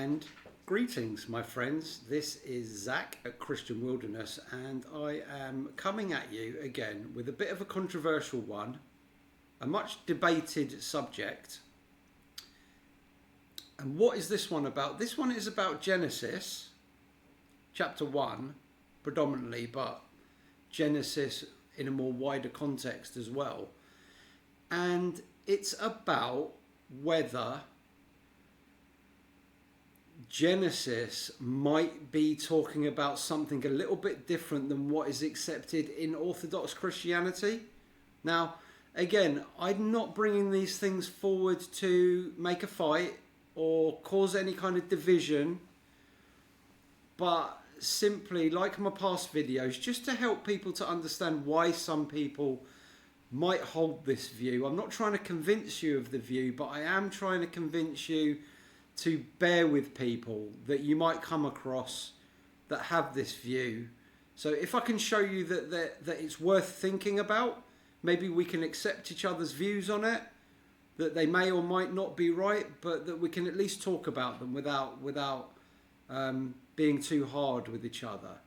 And greetings, my friends. This is Zach at Christian Wilderness, and I am coming at you again with a bit of a controversial one, a much debated subject. And what is this one about? This one is about Genesis, chapter 1, predominantly, but Genesis in a more wider context as well. And it's about whether Genesis might be talking about something a little bit different than what is accepted in Orthodox Christianity. Now, again, I'm not bringing these things forward to make a fight or cause any kind of division, but simply, like my past videos, just to help people to understand why some people might hold this view. I'm not trying to convince you of the view, but I am trying to convince you to bear with people that you might come across that have this view. So if I can show you that it's worth thinking about, maybe we can accept each other's views on it, that they may or might not be right, but that we can at least talk about them without being too hard with each other.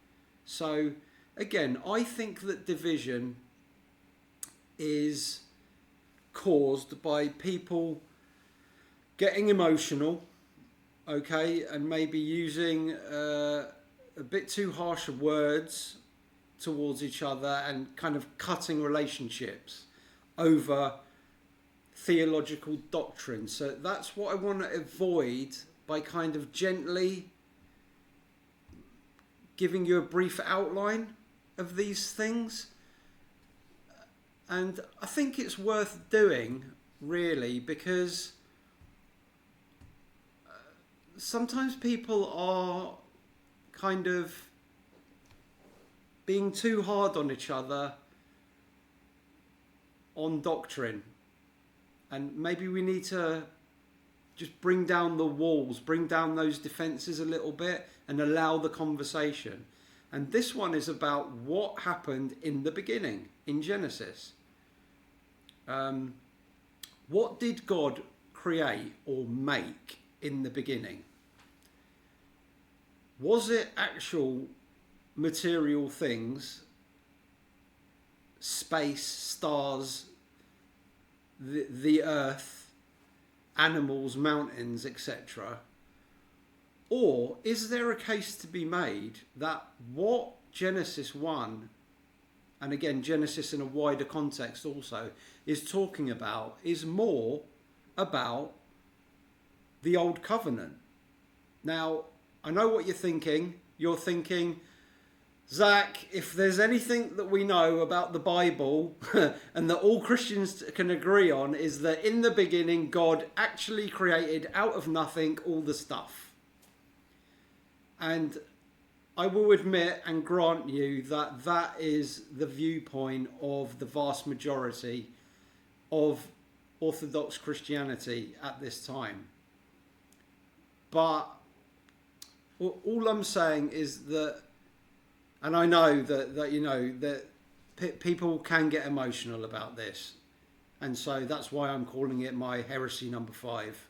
So again, I think that division is caused by people getting emotional, okay, and maybe using a bit too harsh of words towards each other and kind of cutting relationships over theological doctrine. So that's what I want to avoid by kind of gently giving you a brief outline of these things. And I think it's worth doing, really, because sometimes people are kind of being too hard on each other on doctrine. And maybe we need to just bring down the walls, bring down those defences a little bit and allow the conversation. And this one is about what happened in the beginning, in Genesis. What did God create or make in the beginning? Was it actual material things, space, stars, the earth, animals, mountains, etc.? Or is there a case to be made that what Genesis 1, and again Genesis in a wider context also, is talking about is more about the Old Covenant? Now, I know what you're thinking. You're thinking, Zach, if there's anything that we know about the Bible and that all Christians can agree on is that in the beginning God actually created out of nothing all the stuff. And I will admit and grant you that that is the viewpoint of the vast majority of Orthodox Christianity at this time. But all I'm saying is that, and I know that you know that people can get emotional about this, and so that's why I'm calling it my heresy number 5,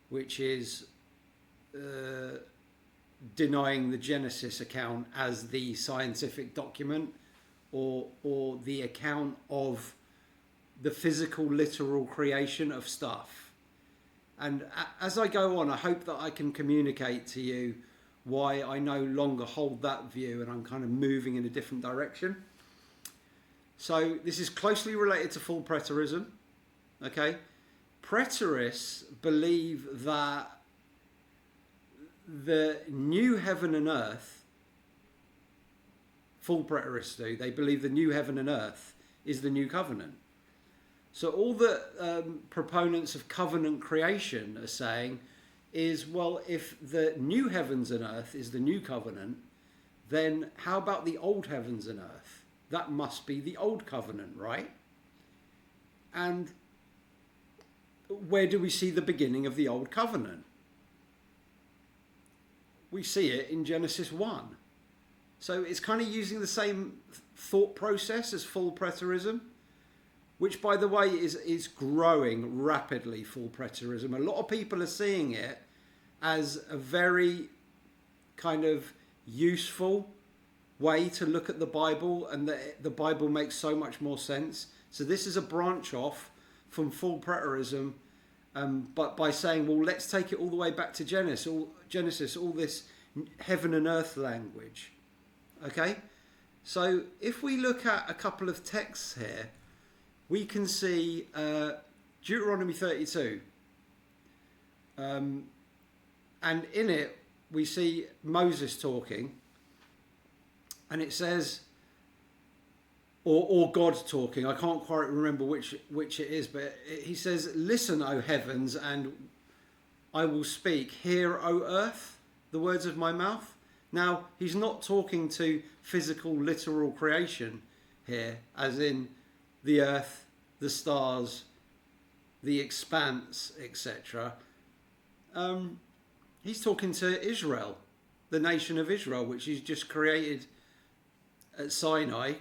which is denying the Genesis account as the scientific document or the account of the physical, literal creation of stuff. And as I go on, I hope that I can communicate to you why I no longer hold that view and I'm kind of moving in a different direction. So this is closely related to full preterism. Okay, preterists believe that the new heaven and earth, full preterists do, they believe the new heaven and earth is the new covenant. So all the proponents of covenant creation are saying is, well, if the new heavens and earth is the new covenant, then how about the old heavens and earth? That must be the old covenant, right? And where do we see the beginning of the old covenant? We see it in Genesis 1. So it's kind of using the same thought process as full preterism, which, by the way, is growing rapidly, full preterism. A lot of people are seeing it as a very kind of useful way to look at the Bible, and the Bible makes so much more sense. So this is a branch off from full preterism, but by saying, well, let's take it all the way back to Genesis, all this heaven and earth language. Okay, so if we look at a couple of texts here, we can see Deuteronomy 32, and in it we see Moses talking, and it says, or God talking, I can't quite remember which it is, but he says, listen, O heavens, and I will speak. Hear, O earth, the words of my mouth. Now, he's not talking to physical, literal creation here, as in the earth, the stars, the expanse, etc. He's talking to Israel, the nation of Israel, which he's just created at Sinai,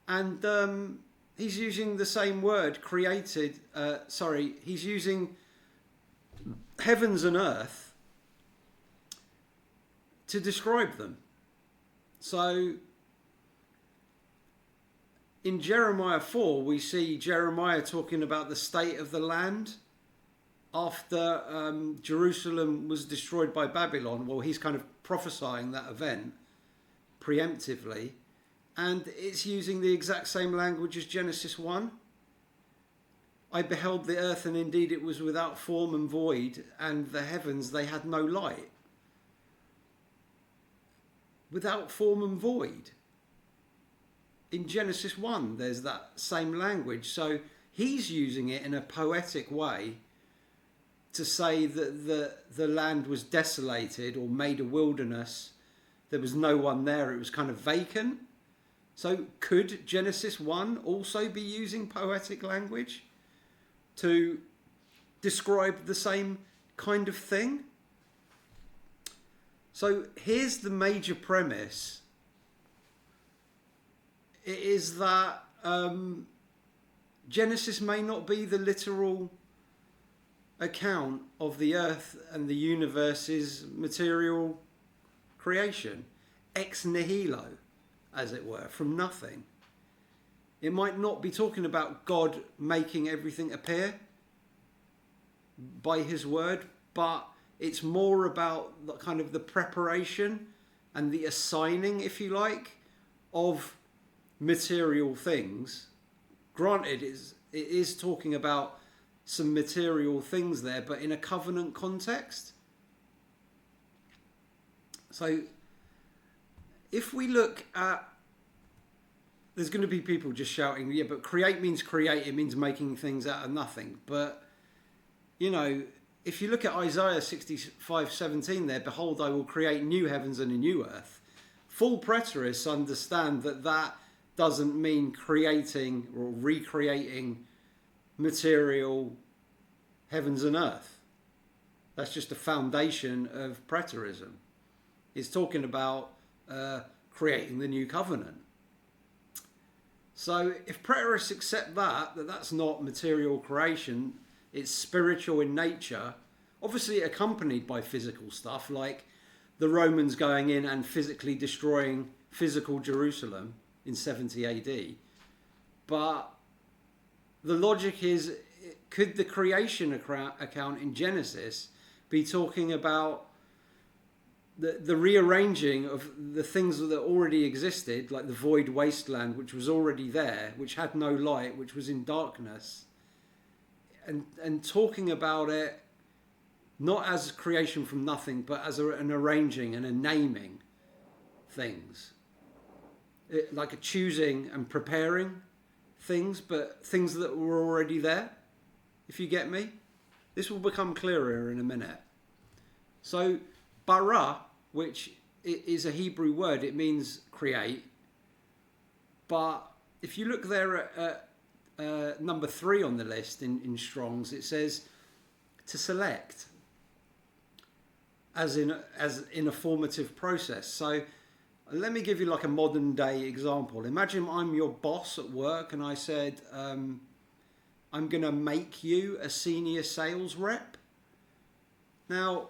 and he's using the same word, created. He's using heavens and earth to describe them. So in Jeremiah 4, we see Jeremiah talking about the state of the land after Jerusalem was destroyed by Babylon. Well, he's kind of prophesying that event preemptively, and it's using the exact same language as Genesis 1. I beheld the earth, and indeed it was without form and void, and the heavens, they had no light. Without form and void. In Genesis 1, there's that same language. So he's using it in a poetic way to say that the land was desolated or made a wilderness. There was no one there. It was kind of vacant. So could Genesis 1 also be using poetic language to describe the same kind of thing? So here's the major premise. It is that Genesis may not be the literal account of the earth and the universe's material creation, ex nihilo, as it were, from nothing. It might not be talking about God making everything appear by his word, but it's more about the kind of the preparation and the assigning, if you like, of material things. Granted, it is talking about some material things there, but in a covenant context. So if we look at, there's going to be people just shouting, yeah, but create means create, it means making things out of nothing. But, you know, if you look at Isaiah 65:17 there, behold, I will create new heavens and a new earth. Full preterists understand that that doesn't mean creating or recreating material heavens and earth. That's just a foundation of preterism. It's talking about creating the new covenant. So if preterists accept that's not material creation, it's spiritual in nature, obviously accompanied by physical stuff, like the Romans going in and physically destroying physical Jerusalem in 70 AD. But the logic is, could the creation account in Genesis be talking about the rearranging of the things that already existed, like the void wasteland, which was already there, which had no light, which was in darkness, and talking about it not as creation from nothing, but as an arranging and a naming things, like a choosing and preparing things, but things that were already there, if you get me. This will become clearer in a minute. So bara, which is a Hebrew word, it means create, but if you look there at number 3 on the list in Strong's, it says to select, as in a formative process. So let me give you like a modern day example. Imagine I'm your boss at work and I said, I'm going to make you a senior sales rep. Now,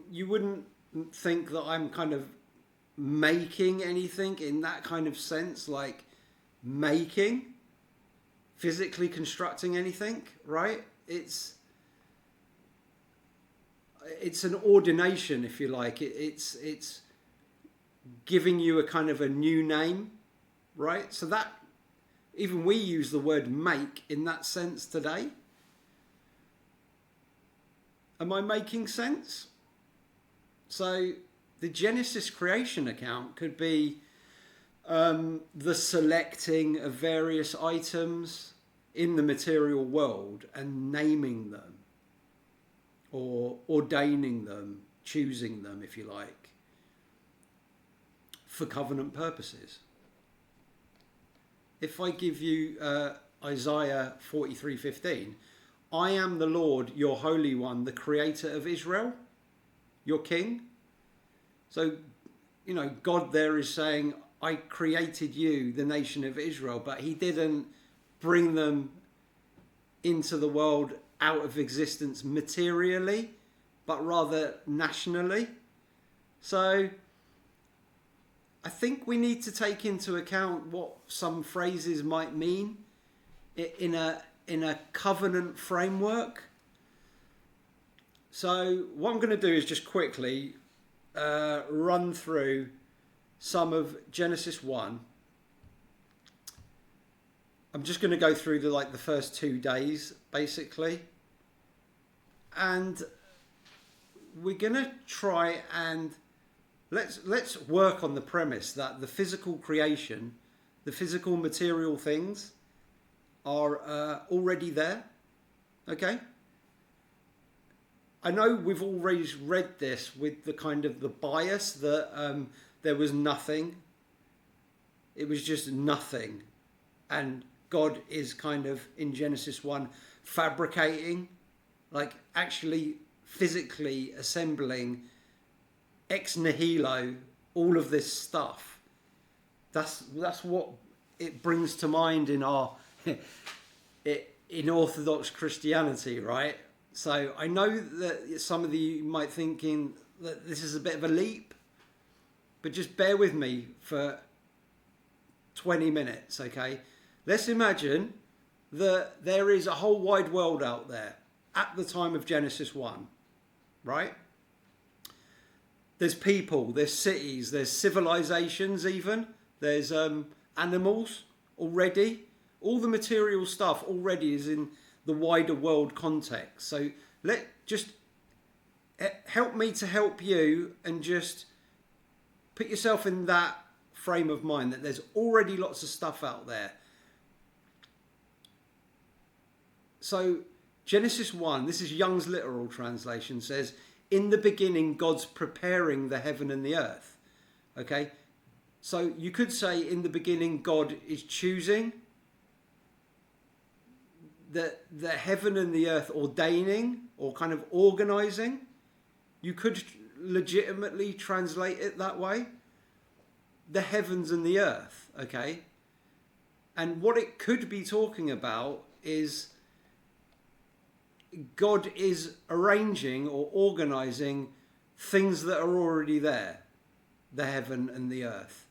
you wouldn't think that I'm kind of making anything in that kind of sense, like making, physically constructing anything, right? It's an ordination, if you like. It's giving you a kind of a new name, right? So that, even we use the word make in that sense today. Am I making sense? So the Genesis creation account could be the selecting of various items in the material world and naming them, or ordaining them, choosing them, if you like, for covenant purposes. If I give you Isaiah 43:15, I am the Lord, your Holy One, the Creator of Israel, your King. So, God there is saying, I created you, the nation of Israel, but he didn't bring them into the world out of existence materially, but rather nationally. So I think we need to take into account what some phrases might mean in a covenant framework. So what I'm going to do is just quickly run through some of Genesis 1. I'm just going to go through the first 2 days, basically. And we're going to try and let's work on the premise that the physical creation, the physical material things are already there. Okay? I know we've always read this with the kind of the bias that there was nothing. It was just nothing. And God is kind of, in Genesis 1, fabricating, like actually physically assembling ex nihilo all of this stuff. That's what it brings to mind in our in Orthodox Christianity, right? So I know that some of you might thinking that this is a bit of a leap, but just bear with me for 20 minutes, okay? Let's imagine that there is a whole wide world out there at the time of Genesis 1, right? There's people, there's cities, there's civilizations even, there's animals already. All the material stuff already is in the wider world context. So help me to help you, and just put yourself in that frame of mind that there's already lots of stuff out there. So Genesis 1, this is Young's literal translation, says, in the beginning, God's preparing the heaven and the earth. Okay? So you could say in the beginning, God is choosing the heaven and the earth, ordaining or kind of organizing. You could legitimately translate it that way. The heavens and the earth. Okay? And what it could be talking about is God is arranging or organizing things that are already there, the heaven and the earth.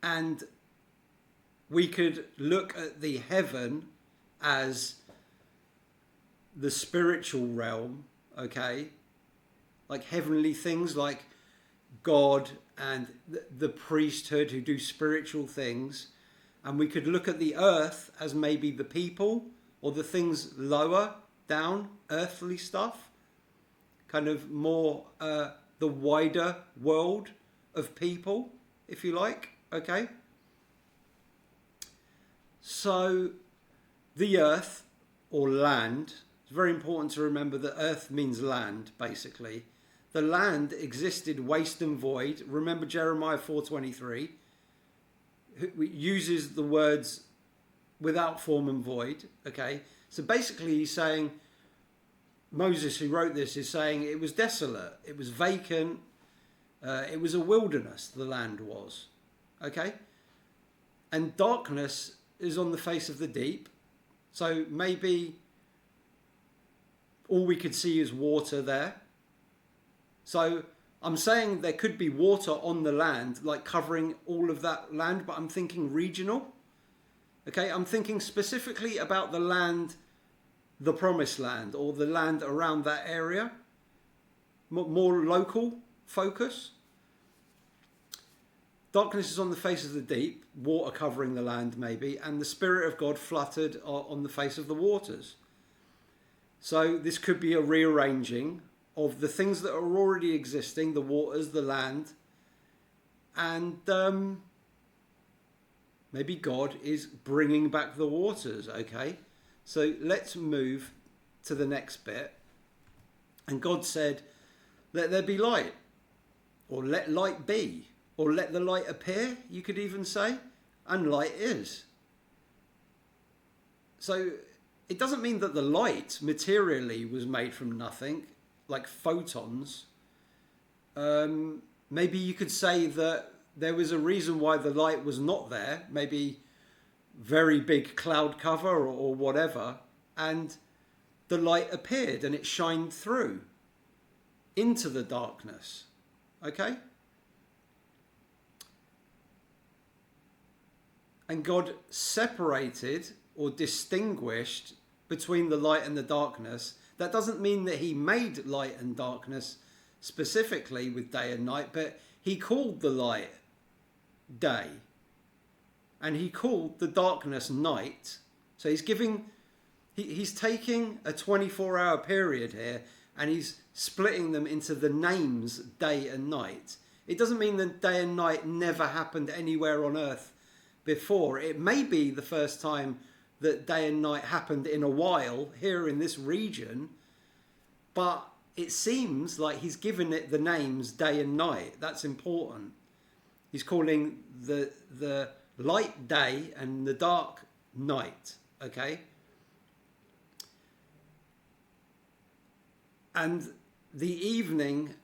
And we could look at the heaven as the spiritual realm, okay? Like heavenly things like God and the priesthood who do spiritual things. And we could look at the earth as maybe the people or the things lower down, earthly stuff, kind of more the wider world of people, if you like, okay? So the earth or land, it's very important to remember that earth means land, basically. The land existed waste and void. Remember Jeremiah 4:23. Uses the words without form and void, okay? So basically he's saying, Moses who wrote this is saying it was desolate, it was vacant, it was a wilderness, the land was, okay? And darkness is on the face of the deep. So maybe all we could see is water there. So I'm saying there could be water on the land, like covering all of that land, but I'm thinking regional. Okay, I'm thinking specifically about the land, the promised land, or the land around that area. More local focus. Darkness is on the face of the deep, water covering the land maybe, and the Spirit of God fluttered on the face of the waters. So this could be a rearranging of the things that are already existing, the waters, the land, and maybe God is bringing back the waters, okay? So let's move to the next bit. And God said, let there be light, or let light be, or let the light appear, you could even say, and light is. So it doesn't mean that the light materially was made from nothing, like photons. Maybe you could say that there was a reason why the light was not there, maybe very big cloud cover or whatever, and the light appeared and it shined through into the darkness. Okay? And God separated or distinguished between the light and the darkness. That doesn't mean that he made light and darkness specifically with day and night, but he called the light day and he called the darkness night. So he's taking a 24-hour period here and he's splitting them into the names day and night. It doesn't mean that day and night never happened anywhere on earth before. It may be the first time that day and night happened in a while here in this region, but it seems like he's given it the names day and night. That's important. He's calling the light day and the dark night, okay? And the evening,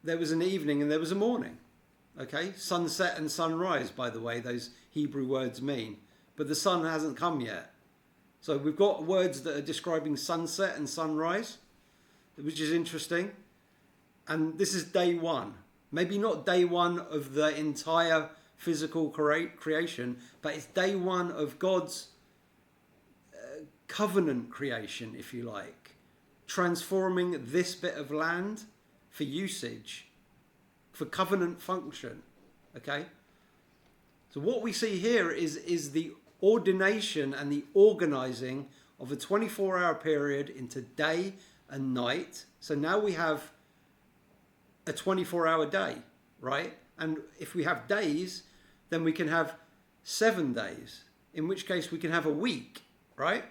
there was an evening and there was a morning, okay? Sunset and sunrise, by the way, those Hebrew words mean. But the sun hasn't come yet. So we've got words that are describing sunset and sunrise, which is interesting. And this is day one. Maybe not day one of the entire physical creation, but it's day one of God's covenant creation, if you like. Transforming this bit of land for usage, for covenant function. Okay? So what we see here is the ordination and the organizing of a 24-hour period into day and night. So now we have a 24-hour day, right? And if we have days, then we can have 7 days, in which case we can have a week, right?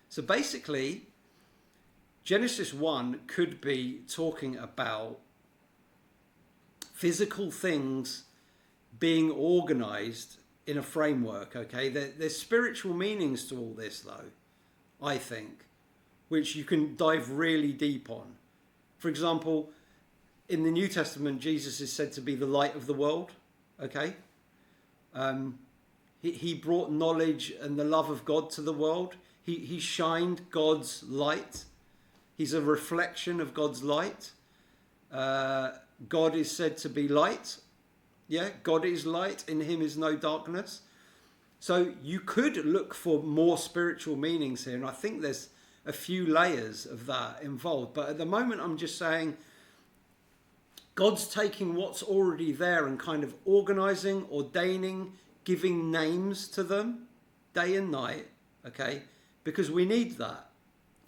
So basically, Genesis 1 could be talking about physical things being organized in a framework, okay? There's spiritual meanings to all this, though, I think, which you can dive really deep on. For example, in the New Testament, Jesus is said to be the light of the world, okay? He brought knowledge and the love of God to the world. He shined God's light. He's a reflection of God's light. God is said to be light. Yeah, God is light, in him is no darkness. So you could look for more spiritual meanings here, and I think there's a few layers of that involved. But at the moment, I'm just saying God's taking what's already there and kind of organizing, ordaining, giving names to them, day and night, okay? Because we need that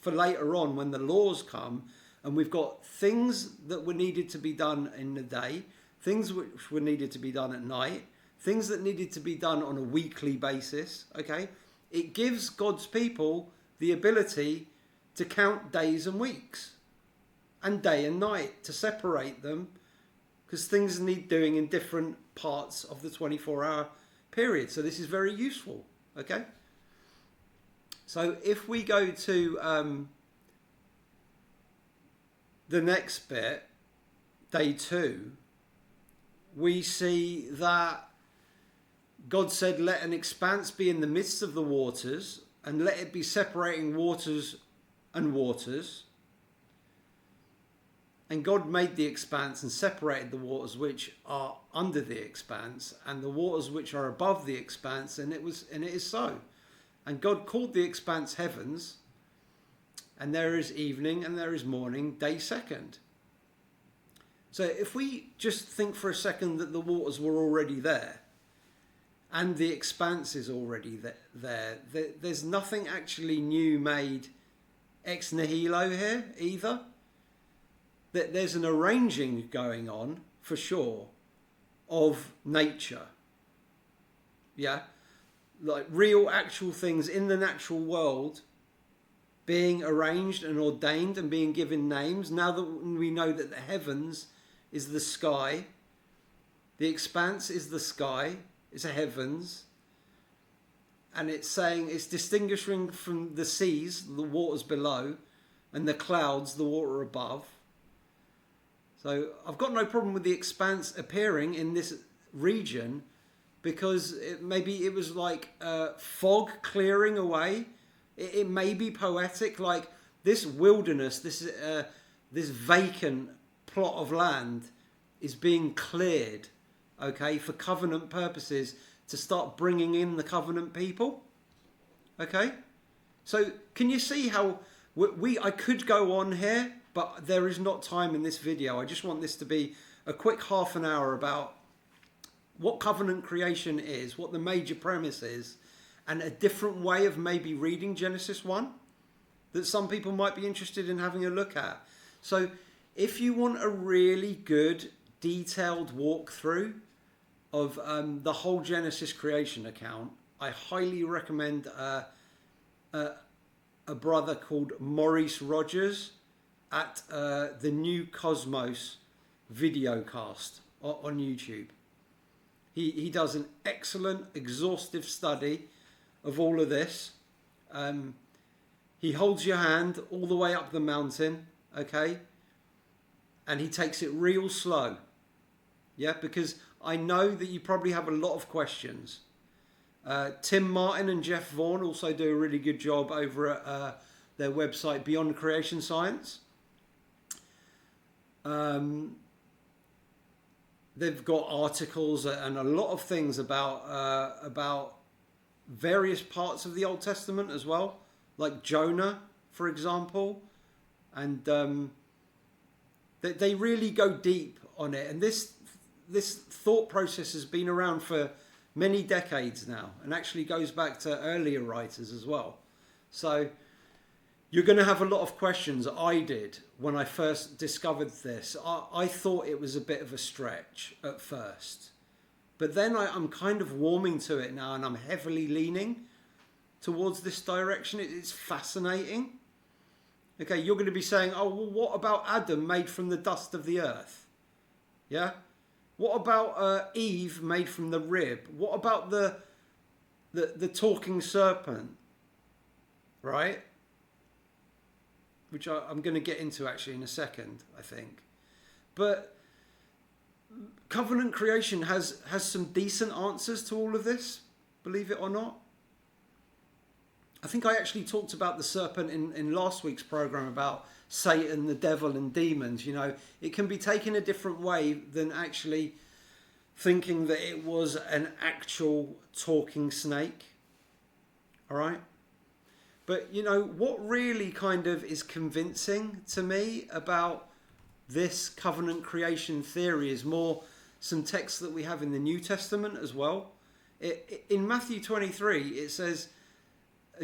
for later on when the laws come and we've got things that were needed to be done in the day, things which were needed to be done at night, things that needed to be done on a weekly basis, okay? It gives God's people the ability to count days and weeks and day and night, to separate them, because things need doing in different parts of the 24-hour period. So this is very useful, okay? So if we go to the next bit, day 2, we see that God said, let an expanse be in the midst of the waters, and let it be separating waters and waters. And God made the expanse and separated the waters which are under the expanse and the waters which are above the expanse, and it is so. And God called the expanse heavens, and there is evening and there is morning, day second. So if we just think for a second that the waters were already there and the expanse is already there, there's nothing actually new made ex nihilo here either. There's an arranging going on for sure of nature. Yeah, like real actual things in the natural world being arranged and ordained and being given names. Now that we know that the heavens is the sky, the expanse is the sky, it's the heavens, and it's saying it's distinguishing from the seas, the waters below, and the clouds, the water above. So I've got no problem with the expanse appearing in this region, because maybe it was like fog clearing away. It may be poetic, like this wilderness, this vacant plot of land is being cleared, okay, for covenant purposes, to start bringing in the covenant people. Okay, so can you see how I could go on here, but there is not time in this video. I just want this to be a quick half an hour about what covenant creation is, what the major premise is, and a different way of maybe reading Genesis 1 that some people might be interested in having a look at. So if you want a really good detailed walkthrough of the whole Genesis creation account, I highly recommend a brother called Maurice Rogers at the New Cosmos videocast on YouTube. He does an excellent, exhaustive study of all of this. He holds your hand all the way up the mountain, okay? And he takes it real slow. Yeah, because I know that you probably have a lot of questions. Tim Martin and Jeff Vaughan also do a really good job over at their website, Beyond Creation Science. They've got articles and a lot of things about various parts of the Old Testament as well, like Jonah, for example, and they really go deep on it. And this thought process has been around for many decades now, and actually goes back to earlier writers as well. So you're going to have a lot of questions. I did when I first discovered this. I thought it was a bit of a stretch at first. But then I'm kind of warming to it now, and I'm heavily leaning towards this direction. It's fascinating. Okay, you're going to be saying, oh, well, what about Adam made from the dust of the earth? Yeah? What about Eve made from the rib? What about the talking serpent? Right? Which I'm going to get into actually in a second, I think. But covenant creation has some decent answers to all of this, believe it or not. I think I actually talked about the serpent in last week's program about Satan, the devil and demons. You know, it can be taken a different way than actually thinking that it was an actual talking snake. All right? But, you know, what really kind of is convincing to me about this covenant creation theory is more some texts that we have in the New Testament as well. In Matthew 23, it says,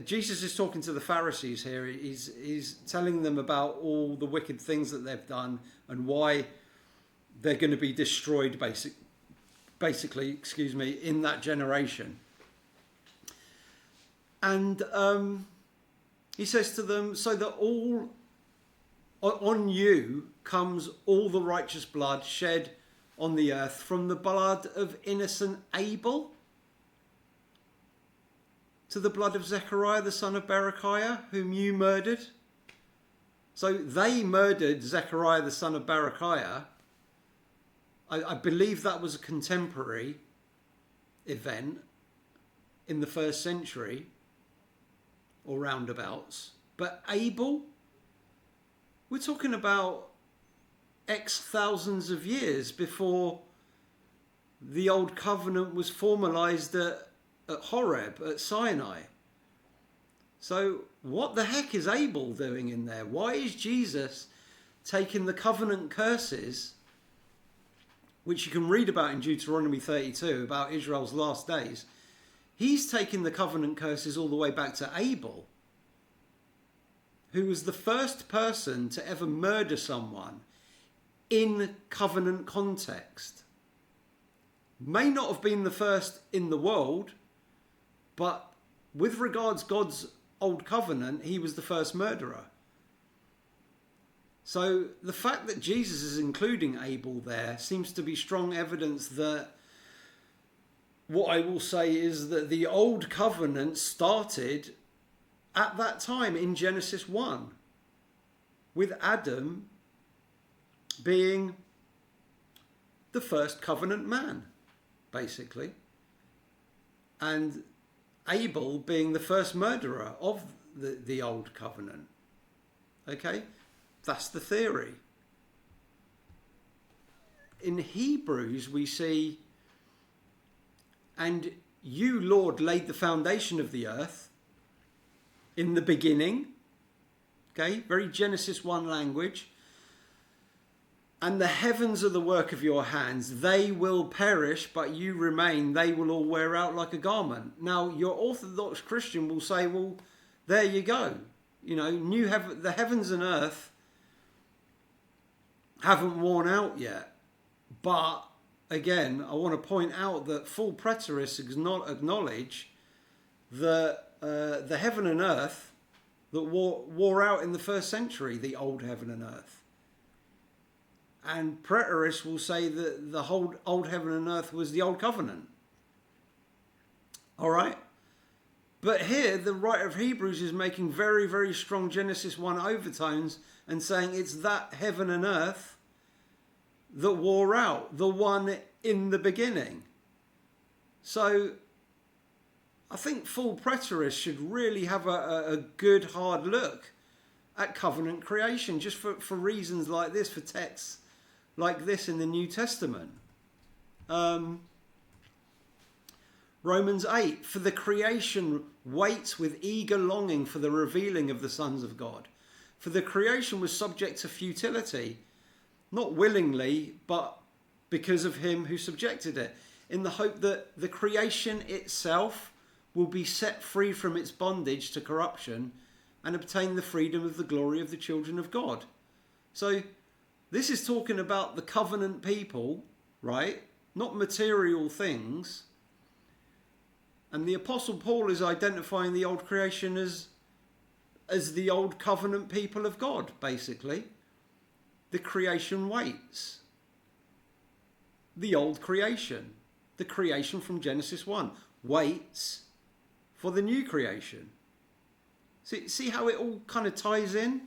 Jesus is talking to the Pharisees here. He's telling them about all the wicked things that they've done and why they're going to be destroyed, basically, in that generation. And he says to them, so that all on you comes all the righteous blood shed on the earth, from the blood of innocent Abel to the blood of Zechariah, the son of Berechiah, whom you murdered. So they murdered Zechariah, the son of Berechiah. I believe that was a contemporary event in the first century or roundabouts. But Abel, we're talking about X thousands of years before the old covenant was formalized at Horeb, at Sinai. So what the heck is Abel doing in there? Why is Jesus taking the covenant curses, which you can read about in Deuteronomy 32, about Israel's last days? He's taking the covenant curses all the way back to Abel, who was the first person to ever murder someone in covenant context. May not have been the first in the world, but with regards God's old covenant, he was the first murderer. So the fact that Jesus is including Abel there seems to be strong evidence that what I will say is that the old covenant started at that time in Genesis 1, with Adam being the first covenant man, basically, and Abel being the first murderer of the old covenant. Okay, that's the theory. In Hebrews we see, and you, Lord, laid the foundation of the earth in the beginning. Okay, very Genesis 1 language. And the heavens are the work of your hands. They will perish, but you remain. They will all wear out like a garment. Now, your Orthodox Christian will say, well, there you go. You know, the heavens and earth haven't worn out yet. But, again, I want to point out that full preterists acknowledge that the heaven and earth that wore out in the first century, the old heaven and earth. And preterists will say that the whole old heaven and earth was the old covenant. All right? But here, the writer of Hebrews is making very, very strong Genesis 1 overtones and saying it's that heaven and earth that wore out, the one in the beginning. So I think full preterists should really have a good hard look at covenant creation, just for reasons like this, for texts like this in the New Testament. Romans 8, for the creation waits with eager longing for the revealing of the sons of God. For the creation was subject to futility, not willingly, but because of him who subjected it, in the hope that the creation itself will be set free from its bondage to corruption and obtain the freedom of the glory of the children of God. So this is talking about the covenant people, right? Not material things. And the Apostle Paul is identifying the old creation as the old covenant people of God, basically. The creation waits. The old creation, the creation from Genesis 1, waits for the new creation. See how it all kind of ties in?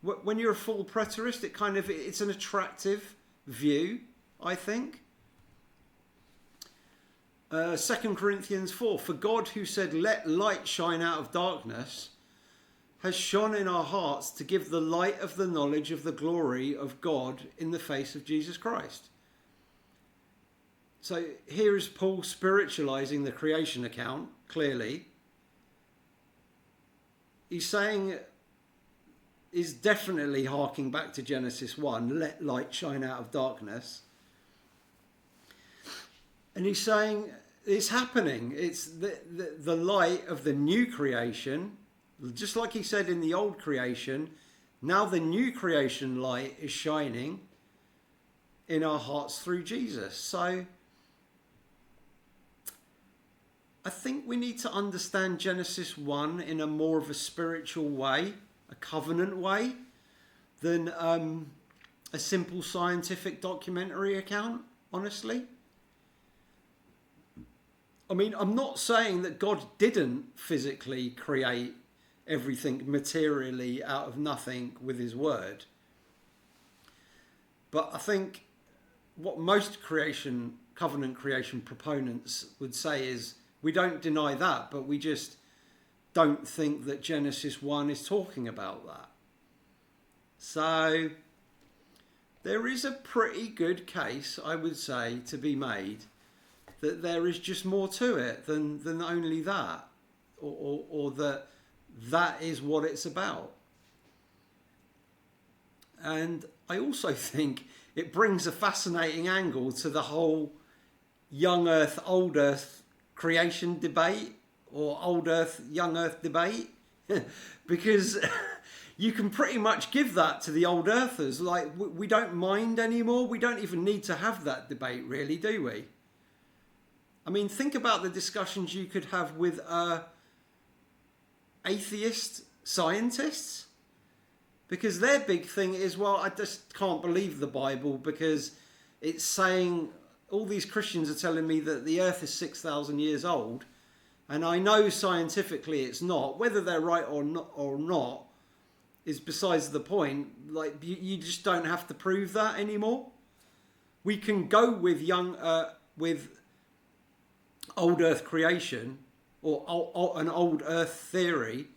When you're a full preterist, it's an attractive view, I think. 2 Corinthians 4, for God who said, let light shine out of darkness, has shone in our hearts to give the light of the knowledge of the glory of God in the face of Jesus Christ. So here is Paul spiritualizing the creation account, clearly. He's saying, is definitely harking back to Genesis 1, let light shine out of darkness. And he's saying it's happening. It's the light of the new creation, just like he said in the old creation. Now the new creation light is shining in our hearts through Jesus. So I think we need to understand Genesis 1 in a more of a spiritual way, a covenant way, than a simple scientific documentary account, honestly. I mean, I'm not saying that God didn't physically create everything materially out of nothing with his word. But I think what most covenant creation proponents would say is, we don't deny that, but we just don't think that Genesis 1 is talking about that. So there is a pretty good case, I would say, to be made that there is just more to it than only that, or that is what it's about. And I also think it brings a fascinating angle to the whole young Earth, old Earth creation debate, or old Earth, young Earth debate, because you can pretty much give that to the old Earthers. Like, we don't mind anymore. We don't even need to have that debate, really, do we? I mean, think about the discussions you could have with atheist scientists, because their big thing is, well, I just can't believe the Bible because it's saying, all these Christians are telling me that the earth is 6,000 years old, and I know scientifically it's not. Whether they're right or not is besides the point. Like, you just don't have to prove that anymore. We can go with with old Earth creation, or an old Earth theory,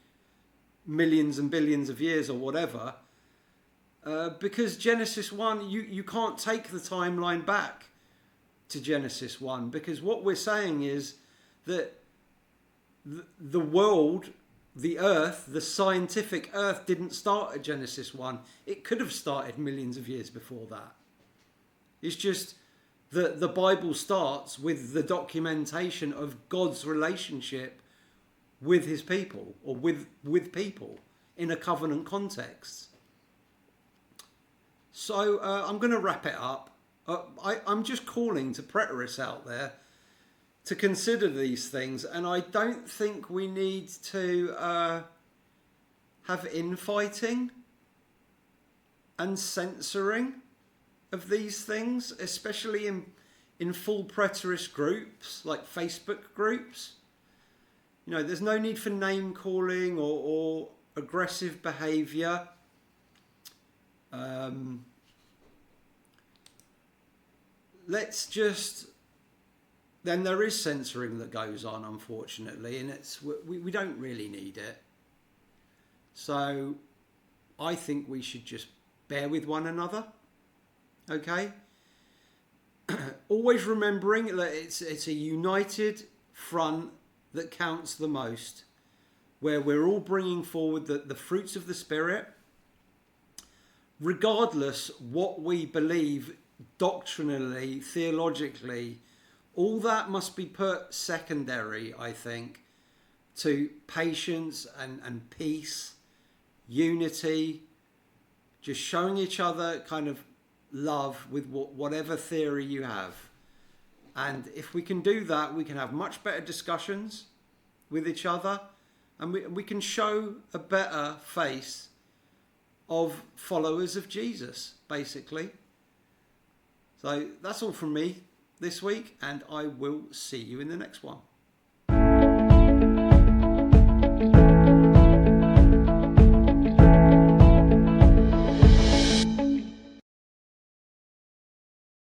millions and billions of years or whatever, because Genesis 1, you can't take the timeline back to Genesis 1, because what we're saying is that the world, the earth, the scientific earth didn't start at Genesis 1. It could have started millions of years before that. It's just that the Bible starts with the documentation of God's relationship with his people, or with people in a covenant context. So I'm going to wrap it up. I'm just calling to preterists out there to consider these things, and I don't think we need to have infighting and censoring of these things, especially in full preterist groups like Facebook groups. You know, there's no need for name calling or aggressive behaviour. Let's just... Then there is censoring that goes on, unfortunately, and we don't really need it. So I think we should just bear with one another, okay? Always remembering that it's a united front that counts the most, where we're all bringing forward the fruits of the Spirit, regardless what we believe doctrinally, theologically. All that must be put secondary, I think, to patience and peace, unity, just showing each other kind of love with whatever theory you have. And if we can do that, we can have much better discussions with each other, and we can show a better face of followers of Jesus, basically. So that's all from me this week, and I will see you in the next one.